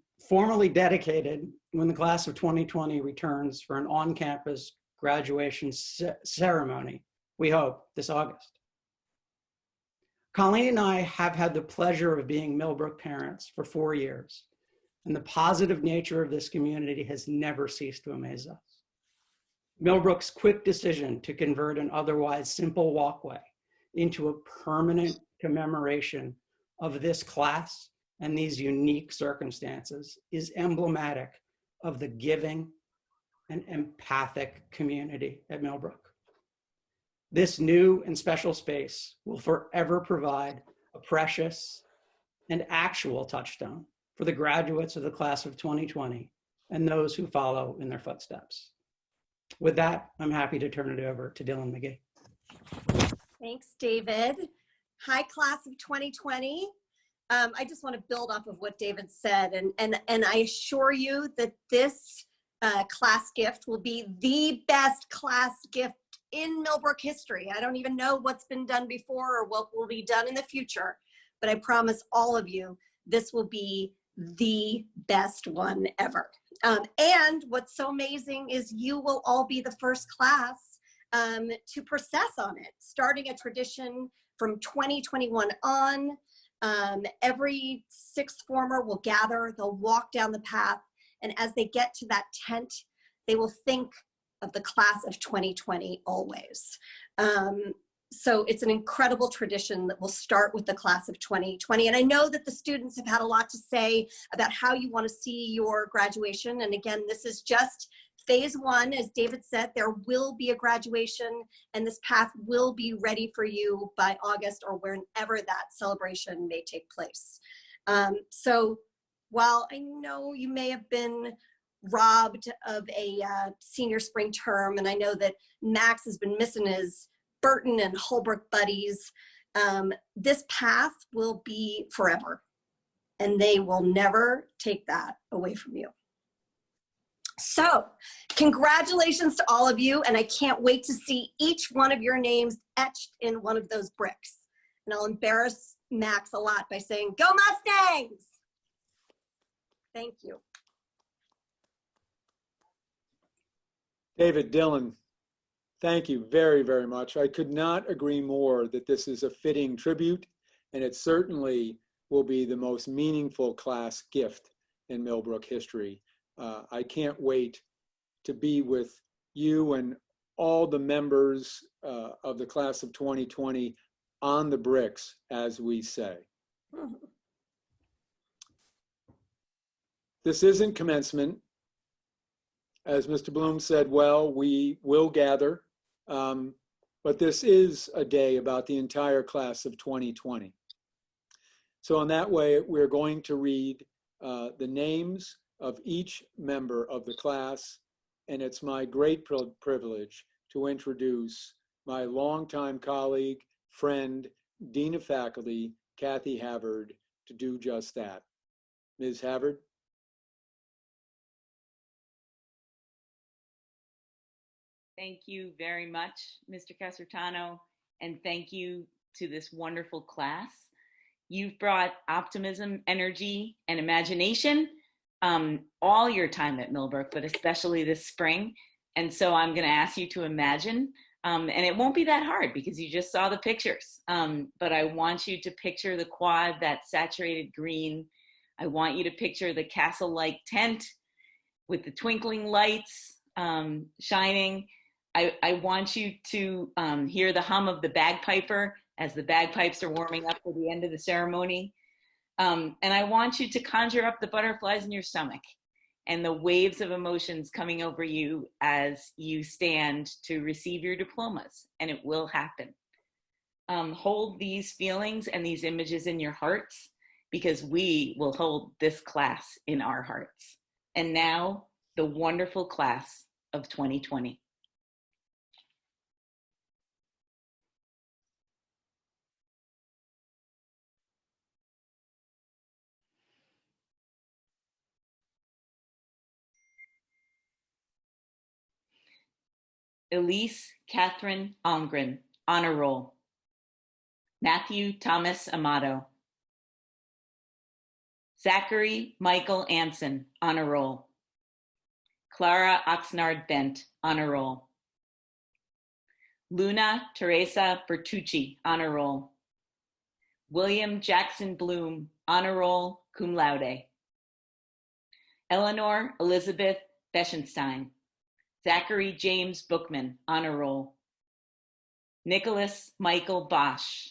[SPEAKER 13] dedicated when the Class of 2020 returns for an on-campus graduation ceremony, we hope, this August. Colleen and I have had the pleasure of being Millbrook parents for 4 years, and the positive nature of this community has never ceased to amaze us. Millbrook's quick decision to convert an otherwise simple walkway into a permanent commemoration of this class and these unique circumstances is emblematic of the giving and empathic community at Millbrook. This new and special space will forever provide a precious and actual touchstone for the graduates of the Class of 2020 and those who follow in their footsteps. With that, I'm happy to turn it over to Dylan McGee.
[SPEAKER 14] Thanks, David. Hi, Class of 2020. I just want to build off of what David said, and I assure you that this class gift will be the best class gift in Millbrook history. I don't even know what's been done before or what will be done in the future, but I promise all of you, this will be the best one ever. And what's so amazing is you will all be the first class to process on it, starting a tradition from 2021 on. Every sixth former will gather, they'll walk down the path, and as they get to that tent, they will think of the Class of 2020 always. So it's an incredible tradition that will start with the Class of 2020. And I know that the students have had a lot to say about how you want to see your graduation. And again, this is just phase one. As David said, there will be a graduation and this path will be ready for you by August or whenever that celebration may take place. So while I know you may have been robbed of a senior spring term, and I know that Max has been missing his Burton and Holbrook buddies, this path will be forever, and they will never take that away from you. So congratulations to all of you, and I can't wait to see each one of your names etched in one of those bricks. And I'll embarrass Max a lot by saying, "Go Mustangs!" Thank you.
[SPEAKER 1] David, Dylan, thank you very, very much. I could not agree more that this is a fitting tribute, and it certainly will be the most meaningful class gift in Millbrook history. I can't wait to be with you and all the members of the Class of 2020 on the bricks, as we say. This isn't commencement. As Mr. Bloom said, well, we will gather, but this is a day about the entire Class of 2020. So in that way, we're going to read the names of each member of the class, and it's my great privilege to introduce my longtime colleague, friend, Dean of Faculty, Kathy Havard, to do just that. Ms. Havard.
[SPEAKER 15] Thank you very much, Mr. Casertano, and thank you to this wonderful class. You've brought optimism, energy, and imagination all your time at Millbrook, but especially this spring. And so I'm going to ask you to imagine, and it won't be that hard because you just saw the pictures, but I want you to picture the quad, that saturated green. I want you to picture the castle-like tent with the twinkling lights shining. I want you to hear the hum of the bagpiper as the bagpipes are warming up for the end of the ceremony. And I want you to conjure up the butterflies in your stomach and the waves of emotions coming over you as you stand to receive your diplomas, and it will happen. Hold these feelings and these images in your hearts, because we will hold this class in our hearts. And now, the wonderful class of 2020. Elise Catherine Algren, honor roll. Matthew Thomas Amato. Zachary Michael Anson, honor roll. Clara Oxnard Bent, honor roll. Luna Teresa Bertucci, honor roll. William Jackson Bloom, honor roll, cum laude. Eleanor Elizabeth Beschenstein. Zachary James Bookman, honor roll. Nicholas Michael Bosch.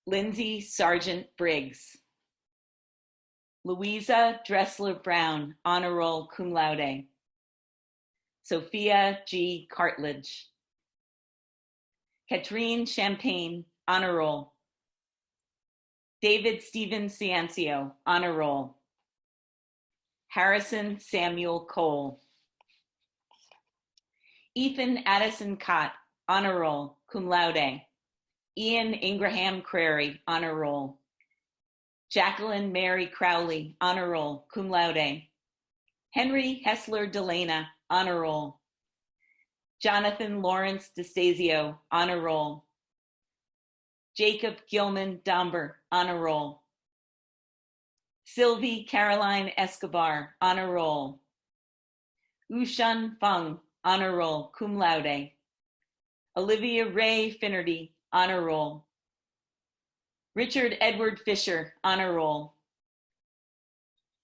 [SPEAKER 15] Lindsay Sargent Briggs. Louisa Dressler Brown, honor roll, cum laude. Sophia G. Cartledge. Katrine Champagne, honor roll. David Stephen Ciancio, honor roll. Harrison Samuel Cole. Ethan Addison Cott, honor roll, cum laude. Ian Ingraham Crary, honor roll. Jacqueline Mary Crowley, honor roll, cum laude. Henry Hessler Delana, honor roll. Jonathan Lawrence DeStasio, honor roll. Jacob Gilman Domber, honor roll. Sylvie Caroline Escobar, honor roll. Ushan Fung, honor roll, cum laude. Olivia Ray Finnerty, honor roll. Richard Edward Fisher, honor roll.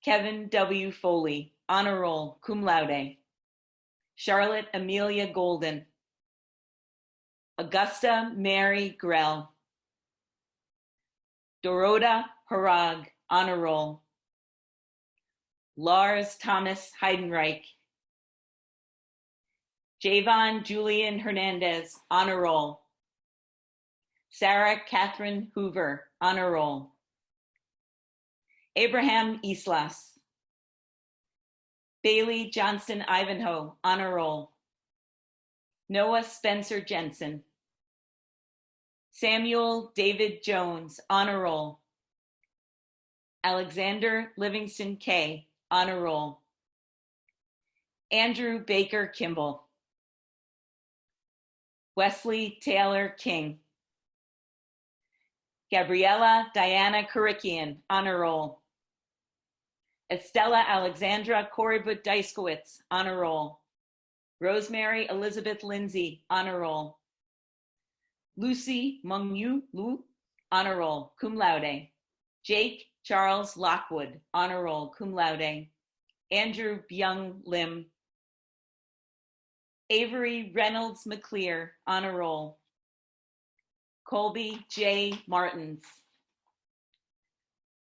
[SPEAKER 15] Kevin W. Foley, honor roll, cum laude. Charlotte Amelia Golden. Augusta Mary Grell. Dorota Harag, honor roll. Lars Thomas Heidenreich. Javon Julian Hernandez, honor roll. Sarah Catherine Hoover, honor roll. Abraham Islas. Bailey Johnston Ivanhoe, honor roll. Noah Spencer Jensen. Samuel David Jones, honor roll. Alexander Livingston Kay, honor roll. Andrew Baker Kimball. Wesley Taylor King. Gabriella Diana Karikian, honor roll. Estella Alexandra Corybut Deiskowitz, honor roll. Rosemary Elizabeth Lindsay, honor roll. Lucy Mungyu Lu, honor roll, cum laude. Jake Charles Lockwood, honor roll, cum laude. Andrew Byung Lim. Avery Reynolds McClear, honor roll. Colby J. Martins.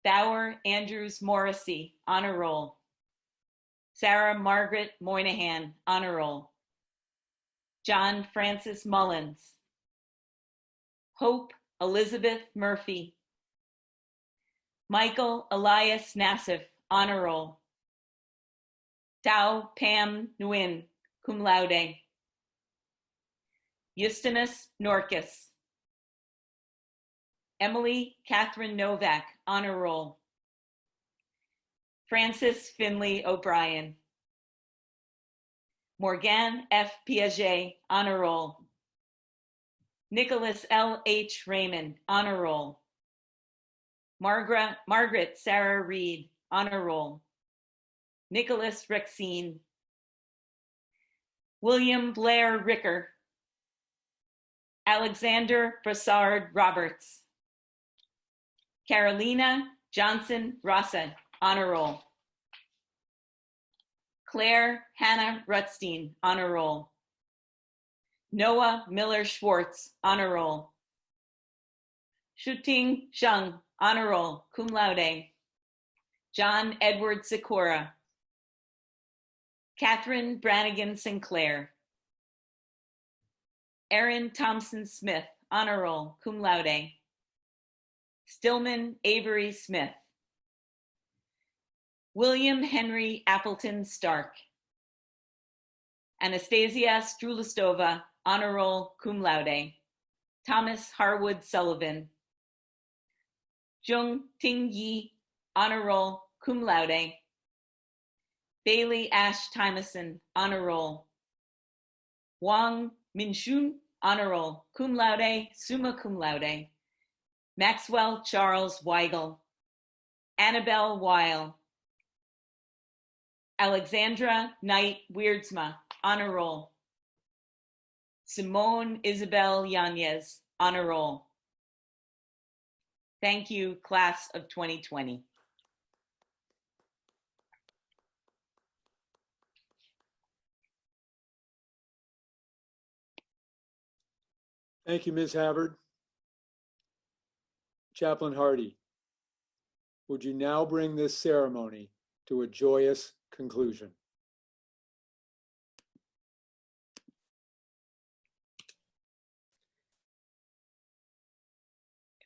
[SPEAKER 15] Bauer Andrews Morrissey, honor roll. Sarah Margaret Moynihan, honor roll. John Francis Mullins. Hope Elizabeth Murphy. Michael Elias Nassif, honor roll. Tao Pam Nguyen, cum laude. Justinus Norkus. Emily Catherine Novak, honor roll. Francis Finley O'Brien. Morgan F. Piaget, honor roll. Nicholas L. H. Raymond, honor roll. Margaret Sarah Reed, honor roll. Nicholas Rexine. William Blair Ricker. Alexander Brassard Roberts. Carolina Johnson Rossa, honor roll. Claire Hannah Rutstein, honor roll. Noah Miller Schwartz, honor roll. Shuting Sheng, honor roll, cum laude. John Edward Sikora. Catherine Brannigan Sinclair. Erin Thompson Smith, honor roll, cum laude. Stillman Avery Smith. William Henry Appleton Stark. Anastasia Strulistova, honor roll, cum laude. Thomas Harwood Sullivan. Jung Ting Yi, honor roll, cum laude. Bailey Ash Tymason, honor roll. Wong Minshun, honor roll, cum laude, summa cum laude. Maxwell Charles Weigel. Annabelle Weil. Alexandra Knight Weirdsma, honor roll. Simone Isabel Yanez, honor roll. Thank you, class of 2020.
[SPEAKER 1] Thank you, Ms. Havard. Chaplain Hardy, would you now bring this ceremony to a joyous conclusion?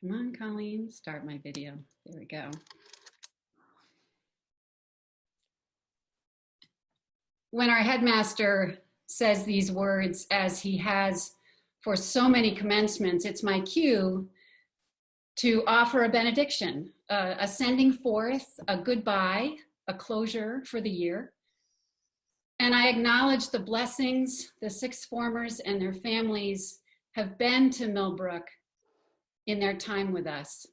[SPEAKER 16] Come on, Colleen, start my video. There we go. When our headmaster says these words, as he has for so many commencements, it's my cue to offer a benediction, a sending forth, a goodbye, a closure for the year. And I acknowledge the blessings the sixth formers and their families have been to Millbrook in their time with us.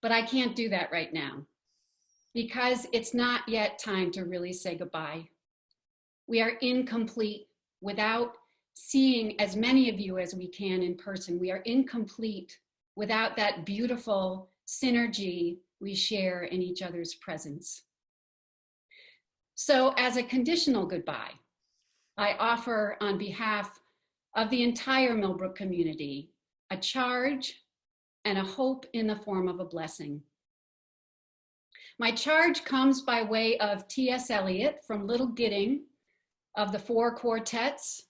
[SPEAKER 16] But I can't do that right now because it's not yet time to really say goodbye. We are incomplete without seeing as many of you as we can in person. We are incomplete without that beautiful synergy we share in each other's presence. So as a conditional goodbye, I offer on behalf of the entire Millbrook community a charge and a hope in the form of a blessing. My charge comes by way of T.S. Eliot from Little Gidding of the Four Quartets,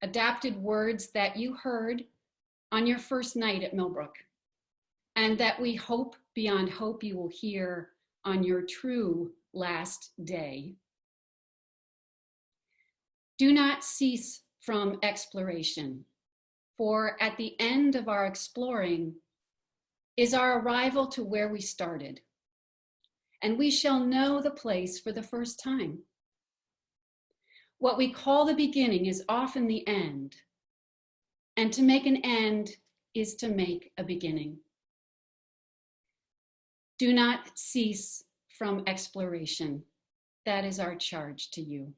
[SPEAKER 16] adapted words that you heard on your first night at Millbrook, and that we hope beyond hope you will hear on your true last day. Do not cease from exploration, for at the end of our exploring is our arrival to where we started, and we shall know the place for the first time. What we call the beginning is often the end, and to make an end is to make a beginning. Do not cease from exploration. That is our charge to you.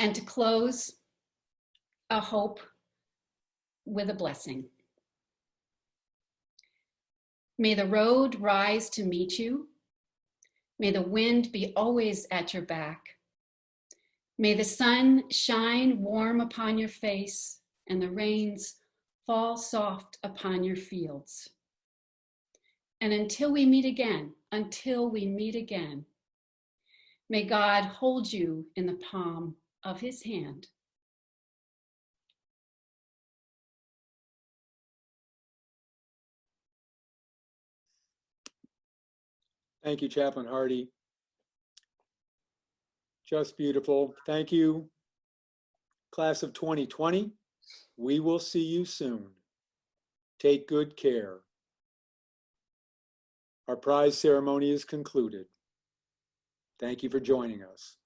[SPEAKER 16] And to close, a hope with a blessing. May the road rise to meet you. May the wind be always at your back. May the sun shine warm upon your face and the rains fall soft upon your fields. And until we meet again, may God hold you in the palm of his hand.
[SPEAKER 1] Thank you, Chaplain Hardy. Just beautiful. Thank you, class of 2020. We will see you soon. Take good care. Our prize ceremony is concluded. Thank you for joining us.